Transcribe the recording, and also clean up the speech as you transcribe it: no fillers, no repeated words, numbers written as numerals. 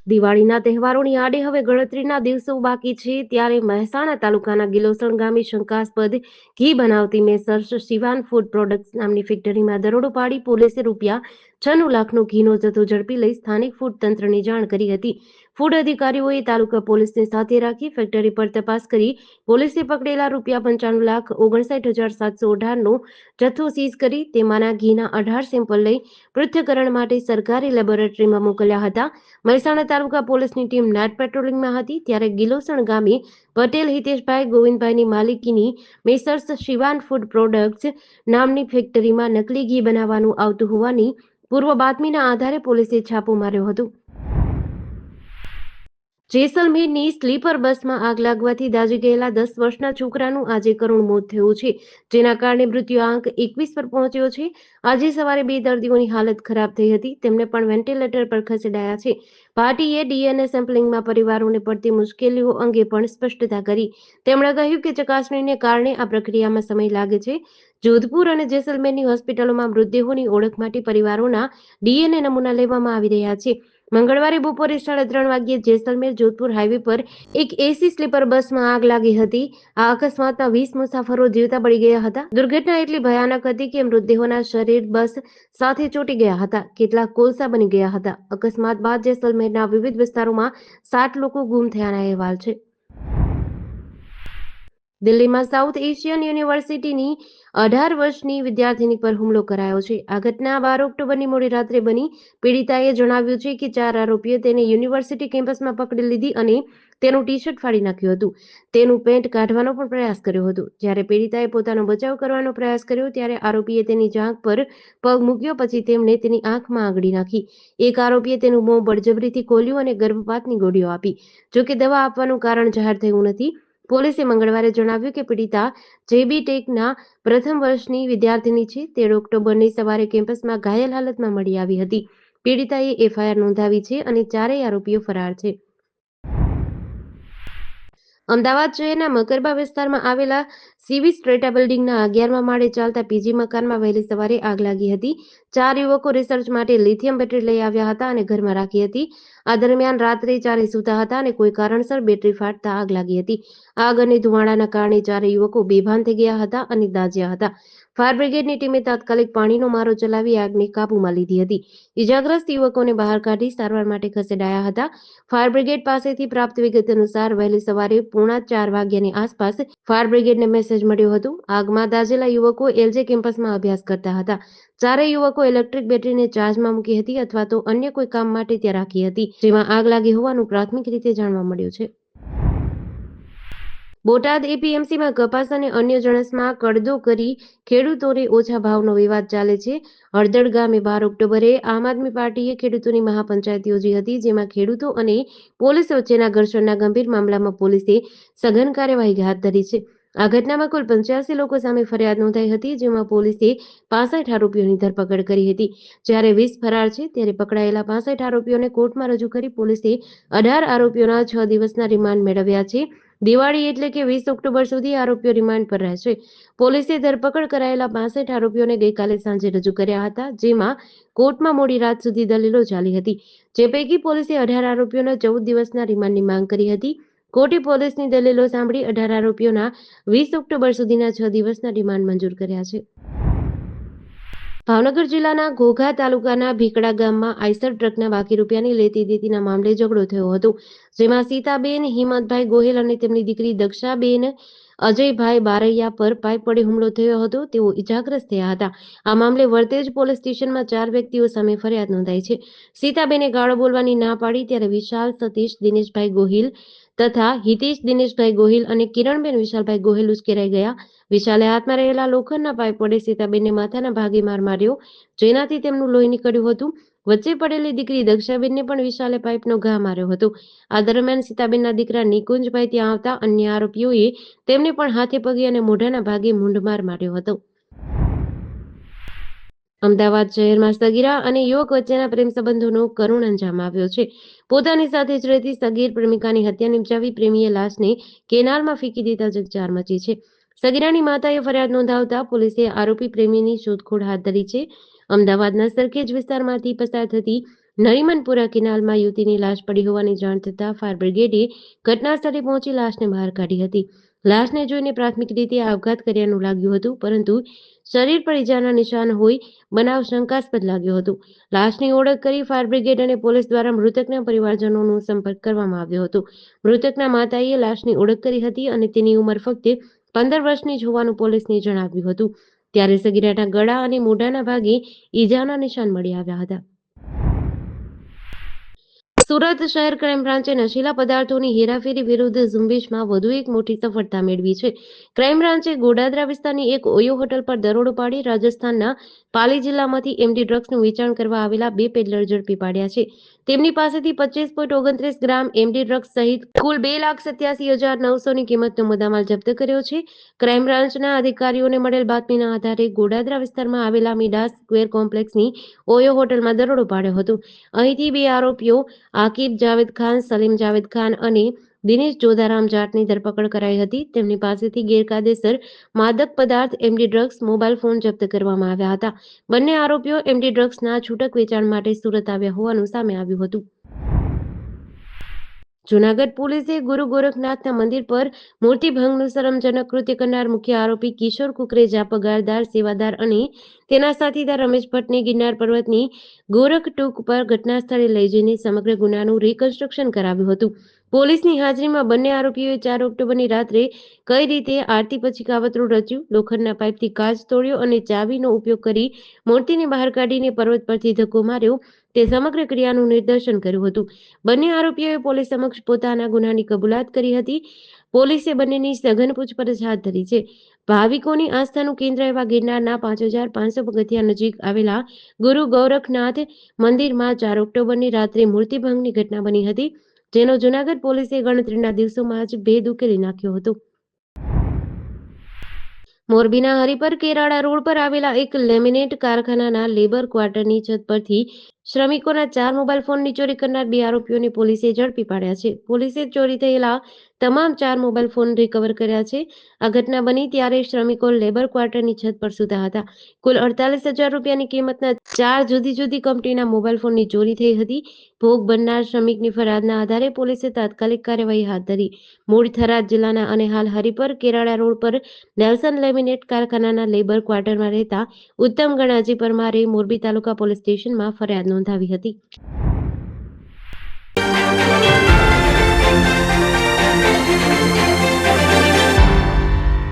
દિવાળીના તહેવારોની આડે હવે ગણતરીના દિવસો બાકી છે ત્યારે મહેસાણા તાલુકાના ગિલોસણ ગામે શંકાસ્પદ ઘી બનાવતી મેસર્સ શિવાન ફૂડ પ્રોડક્ટ્સ નામની ફેક્ટરીમાં દરોડો પાડી પોલીસે ₹96 લાખનો ઘીનો જથ્થો ઝડપી લઈ સ્થાનિક ફૂડ તંત્રને જાણ કરી હતી। ફૂડ અધિકારીઓએ તાલુકા પોલીસને સાથે રાખી ફેક્ટરી પર તપાસ કરી પોલીસે પકડેલા ₹55,59,718નો જથ્થો સીઝ કરી તેમાંના ઘીના 18 સેમ્પલ લઈ પૃથ્થકરણ માટે સરકારી લેબોરેટરીમાં મોકલ્યા હતા। મહેસાણા તાલુકા પોલીસની ટીમ નાઇટ પેટ્રોલિંગમાં હતી ત્યારે ગિલોસણ ગામે પટેલ હિતેશભાઈ ગોવિંદભાઈની માલિકીની મેસર્સ શિવાન ફૂડ પ્રોડક્ટ્સ નામની ફેક્ટરીમાં નકલી ઘી બનાવવાનું આવતું હોવાની પૂર્વ બાતમીના આધારે પોલીસે છાપો માર્યો હતો। જેસલમેરની સ્લીપર બસમાં આગ લાગવાથી દાઝી ગયેલા 10 વર્ષના છોકરાનું આજે કરુણ મોત થયું છે, જેના કારણે મૃત્યુઆંક 21 પર પહોંચ્યો છે। આજે સવારે 2 દર્દીઓની હાલત ખરાબ થઈ હતી, તેમને પણ વેન્ટિલેટર પર ખસેડાયા છે। પાર્ટીએ ડીએનએ સેમ્પલિંગમાં પરિવારોને પડતી મુશ્કેલીઓ અંગે પણ સ્પષ્ટતા કરી। તેમણે કહ્યું કે ચકાસણીને કારણે આ પ્રક્રિયામાં સમય લાગે છે। જોધપુર અને જેસલમેરની હોસ્પિટલોમાં મૃતદેહોની ઓળખ માટે પરિવારોના ડીએનએ નમૂના લેવામાં આવી રહ્યા છે। મંગળવારે બપોરે 3:30 વાગ્યે જેસલમેર જોધપુર હાઈવે પર એક એસી સ્લીપર બસમાં આગ લાગી હતી। આ અકસ્માતમાં 20 મુસાફરો જીવતા બળી ગયા હતા। દુર્ઘટના એટલી ભયાનક હતી કે મૃતદેહોના શરીર બસ સાથે ચોંટી ગયા હતા, કેટલાક કોલસા બની ગયા હતા। અકસ્માત બાદ જેસલમેરના વિવિધ વિસ્તારોમાં 60 લોકો ગુમ થયાના અહેવાલ છે। દિલ્હીમાં સાઉથ એશિયન યુનિવર્સિટીની 18 વર્ષની વિદ્યાર્થિની પર હુમલો કરાયો છે। આ ઘટના 12 ઓક્ટોબરની મોડી રાત્રે બની। પીડિતાએ જણાવ્યું છે કે 4 આરોપીએ તેને યુનિવર્સિટી કેમ્પસમાં પકડી લીધી અને તેનું ટી-શર્ટ ફાડી નાખ્યું હતું। તેનું પેન્ટ કાઢવાનો પણ પ્રયાસ કર્યો હતો। જ્યારે પીડિતાએ પોતાનો બચાવ કરવાનો પ્રયાસ કર્યો ત્યારે આરોપીએ તેની જાંઘ પર પગ મૂક્યો, પછી તેમણે તેની આંખમાં આંગળી નાખી। એક આરોપીએ તેનું મોં બળજબરીથી ખોલ્યું અને ગર્ભપાતની ગોળીઓ આપી। જોકે દવા આપવાનું કારણ જાહેર થયું નથી। પોલીસે મંગળવારે જણાવ્યું કે પીડિતા જેબી ટેકના પ્રથમ વર્ષની વિદ્યાર્થિની છે। 13 ઓક્ટોબરની સવારે કેમ્પસમાં ઘાયલ હાલતમાં મળી આવી હતી। પીડિતાએ એફઆઈઆર નોંધાવી છે અને ચારેય આરોપીઓ ફરાર છે। અમદાવાદ શહેરના મકરબા વિસ્તારમાં આવેલા સીવી સ્ટ્રેટા બિલ્ડિંગના 11મા માળે ચાલતા પીજી મકાનમાં વહેલી સવારે આગ લાગી હતી। 4 યુવકો રિસર્ચ માટે લિથિયમ બેટરી લઈ આવ્યા હતા અને ઘરમાં રાખી હતી। આ દરમિયાન રાત્રે ચારે સૂતા હતા અને કોઈ કારણસર બેટરી ફાટતા આગ લાગી હતી। આગ અને ધુમાડાના કારણે ચારે યુવકો બેભાન થઈ ગયા હતા અને દાઝ્યા હતા। ફાયર બ્રિગેડની ટીમે તાત્કાલિક પાણીનો મારો ચલાવી આગને કાબૂમાં લીધી હતી। ઇજાગ્રસ્ત યુવકોને બહાર કાઢી સારવાર માટે ખસેડાયા હતા। ફાયર બ્રિગેડ પાસેથી પ્રાપ્ત વિગત અનુસાર વહેલી સવારે 3:45 વાગ્યાની આસપાસ ફાયર બ્રિગેડને મેસેજ મળ્યો હતો। આગમાં દાઝેલા યુવકો એલજે કેમ્પસમાં અભ્યાસ કરતા હતા। ચારેય યુવકો ઇલેક્ટ્રિક બેટરીને ચાર્જમાં મૂકી હતી અથવા તો અન્ય કોઈ કામ માટે ત્યાં રાખી હતી, જેમાં આગ લાગી હોવાનું પ્રાથમિક રીતે જાણવા મળ્યું છે। બોટાદ એપીએમસીમાં કપાસ અને અન્ય જણસમાં કડદો કરી ખેડૂતોને ઓછા ભાવનો વિવાદ ચાલે છે। હળદડ ગામે 12 ઓક્ટોબરે આમ આદમી પાર્ટીએ ખેડૂતોની મહાપંચાયત યોજી હતી, જેમાં ખેડૂતો અને પોલીસ વચ્ચેના ઘર્ષણના ગંભીર મામલામાં પોલીસે સઘન કાર્યવાહી હાથ ધરી છે। આ ઘટનામાં કુલ 85 લોકો સામે ફરિયાદ નોંધાઈ હતી, જેમાં પોલીસે 65 આરોપીઓની ધરપકડ કરી હતી। જ્યારે 20 ફરાર છે ત્યારે પકડાયેલા 65 આરોપીઓને કોર્ટમાં રજૂ કરી પોલીસે 18 આરોપીઓના 6 દિવસના રિમાન્ડ મેળવ્યા છે। દિવાળી એટલે કે 20 ઓક્ટોબર સુધી આરોપીઓ રિમાન્ડ પર રહેશે। પોલીસે ધરપકડ કરાયેલા 65 આરોપીઓને ગઈકાલે સાંજે રજૂ કર્યા હતા, જેમાં કોર્ટમાં મોડી રાત સુધી દલીલો ચાલી હતી, જે પૈકી પોલીસે 18 આરોપીઓના 14 દિવસના રિમાન્ડની માંગ કરી હતી। કોર્ટે પોલીસની દલીલો સાંભળી 18 આરોપીઓના 20 ઓક્ટોબર સુધીના 6 દિવસના રિમાન્ડ મંજૂર કર્યા છે। ભાવનગર જિલ્લાના ઘોઘા તાલુકાના ભીકડા ગામમાં આઈસર ટ્રકના બાકી રૂપિયાની લેતી દેતીના મામલે ઝઘડો થયો હતો, જેમાં સીતાબેન હિંમતભાઈ ગોહિલ અને તેમની દીકરી દક્ષાબેન અજયભાઈ બારૈયા પર પાઇપ વડે હુમલો થયો હતો। તેઓ ઇજાગ્રસ્ત થયા હતા। આ મામલે વરતેજ પોલીસ સ્ટેશનમાં 4 વ્યક્તિઓ સામે ફરિયાદ નોંધાઈ છે। સીતાબેને ગાળો બોલવાની ના પાડી ત્યારે વિશાલ સતીશ દિનેશભાઈ ગોહિલ તથા હિતેશ દિનેશભાઈ ગોહિલ અને કિરણબેન વિશાલભાઈ ગોહિલ ઉશ્કેરાઈ ગયા। વિશાલે હાથમાં રહેલા લોખંડના પાઇપ વડે સીતાબેનને માથાના ભાગે માર માર્યો, જેનાથી તેમનું લોહી નીકળ્યું હતું। વચ્ચે પડેલી દીકરી દક્ષાબેનને પણ વિશાલે પાઇપનો ઘા માર્યો હતો। આ દરમિયાન સીતાબેનના દીકરા નિકુંજભાઈ ત્યાં આવતા અન્ય આરોપીઓએ તેમને પણ હાથે પગે અને મોઢાના ભાગે મૂંઢમાર માર્યો હતો। અમદાવાદ શહેરમાં સગીરા અને યુવક વચ્ચેના પ્રેમ સંબંધોનો કરુણ અંજામ આવ્યો છે। પોતાની સાથે જ રહેતી સગીર પ્રેમિકાની હત્યા નિપજાવી પ્રેમીએ લાશને કેનાલમાં ફેંકી દેતા ચકચાર મચી છે। સગીરાની માતાએ ફરિયાદ નોંધાવતા પોલીસે આરોપી પ્રેમીની શોધખોળ હાથ ધરી છે। અમદાવાદના સરખેજ વિસ્તારમાંથી પસાર થતી નરીમનપુરા કેનાલમાં યુવતીની લાશ પડી હોવાની જાણ થતાં ફાયર બ્રિગેડે ઘટના સ્થળે પહોંચી લાશને બહાર કાઢી હતી. લાશને જોઈને પ્રાથમિક રીતે આપઘાત કર્યાનું લાગ્યું હતું, પરંતુ શરીર પર ઈજાના નિશાન હોઈ બનાવ શંકાસ્પદ લાગ્યો હતો. લાશની ઓળખ કરી ફાયર બ્રિગેડ અને પોલીસ દ્વારા મૃતકના પરિવારજનોનો સંપર્ક કરવામાં આવ્યો હતો. મૃતકના માતાએ લાશની ઓળખ કરી હતી અને તેની ઉંમર ફક્ત 15 વર્ષની જ હોવાનું પોલીસને જણાવ્યું હતું. ત્યારે સગીરાના ગળા અને મોઢાના ભાગે ઈજાના નિશાન મળી આવ્યા હતા. સુરત શહેર ક્રાઇમ બ્રાન્ચે નશીલા પદાર્થોની હેરાફેરી વિરુદ્ધ ઝુંબેશમાં વધુ એક મોટી સફળતા મેળવી છે. ક્રાઇમ બ્રાન્ચે ગોડાદરા વિસ્તારની એક ઓયો હોટલ પર દરોડો પાડી રાજસ્થાનના પાલી જિલ્લામાંથી એમડી ડ્રગ્સનું વેચાણ કરવા આવેલા 2 પેડલર ઝડપી પાડ્યા છે. તેમની પાસેથી 25.29 ગ્રામ એમડી ડ્રગ્સ સહિત કુલ 2,87,900ની કિંમતનો મુદ્દામાલ જપ્ત કર્યો છે. ક્રાઇમ બ્રાન્ચના અધિકારીઓને મળેલ બાતમીના આધારે ગોડાદરા વિસ્તારમાં આવેલા મીડા સ્ક્વેર કોમ્પ્લેક્સની ઓયો હોટલમાં દરોડો પાડ્યો હતો. અહીંથી 2 આરોપીઓ આકિબ જાવેદ ખાન, સલીમ જાવેદ ખાન અને દિનેશ જોધારામ જાટની ધરપકડ કરાઈ હતી. તેમની પાસેથી ગેરકાયદેસર માદક પદાર્થ એમડી ડ્રગ્સ, મોબાઈલ ફોન જપ્ત કરવામાં આવ્યા હતા. બંને આરોપીઓ એમડી ડ્રગ્સના છૂટક વેચાણ માટે સુરત આવ્યા હોવાનું સામે આવ્યું હતું. જૂનાગઢ પોલીસે ગુરુ ગોરખનાથના મંદિર પર મૂર્તિભંગનું શરમજનક કૃત્ય કરનાર મુખ્ય આરોપી કિશોર કુકરેજા, પગારદાર, સેવાદાર અને તેના સાથીદાર રમેશ ભટ્ટને ગિરનાર પર્વતની ગોરખટૂંક પર ઘટના સ્થળે લઈ જઈને સમગ્ર ગુનાનું રિકન્સ્ટ્રક્શન કરાવ્યું હતું. પોલીસની હાજરીમાં બંને આરોપીઓએ 4 ઓક્ટોબરની રાત્રે કઈ રીતે આરતી પછી કાવતરું રચ્યું, લોખંડના પાઇપથી કાચ તોડ્યો અને ચાવીનો ઉપયોગ કરી મૂર્તિને બહાર કાઢીને પર્વત પરથી ધક્કો માર્યો તે સમગ્ર ક્રિયાનું નિદર્શન કર્યું હતું. બંને આરોપીઓએ પોલીસ સમક્ષ પોતાના ગુનાની કબૂલાત કરી હતી. પોલીસે બંનેની સઘન પૂછપરછ હાથ ધરી છે. ભાવિકોની આસ્થાનું કેન્દ્ર એવા ગિરનારના 5,500 પગથિયા નજીક આવેલા ગુરુ ગોરખનાથ મંદિરમાં 4 ઓક્ટોબરની રાત્રે મૂર્તિભંગની ઘટના બની હતી, જેનો જૂનાગઢ પોલીસે ગણતરીના દિવસોમાં જ ભેદ ઉકેલી નાખ્યો હતો. મોરબીના હરિપર કેરાળા રોડ પર આવેલા એક લેમિનેટ કારખાનાના લેબર ક્વાર્ટરની છત પરથી શ્રમિકોના 4 મોબાઈલ ફોનની ચોરી કરનાર 2 આરોપીઓને પોલીસે ઝડપી પાડ્યા છે. પોલીસે ચોરી થયેલા તમામ 4 મોબાઈલ ફોન રિકવર કર્યા છે. આ ઘટના બની ત્યારે શ્રમિકો લેબર ક્વાર્ટરની છત પર સૂતા હતા. કુલ 48,000 રૂપિયાની કિંમતના 4 જુદી જુદી કંપનીના મોબાઈલ ફોનની ચોરી થઈ હતી. ભોગ બનનાર શ્રમિકની ફરિયાદના આધારે પોલીસે તાત્કાલિક કાર્યવાહી હાથ ધરી. મૂળ થરાદ જિલ્લાના અને હાલ હરિપર કેરાળા રોડ પર નેલ્સન લેમિનેટ કારખાનાના લેબર ક્વાર્ટરમાં રહેતા ઉત્તમ ગણાજી પરમારે મોરબી તાલુકા પોલીસ સ્ટેશનમાં ફરિયાદ નોંધાવી હતી.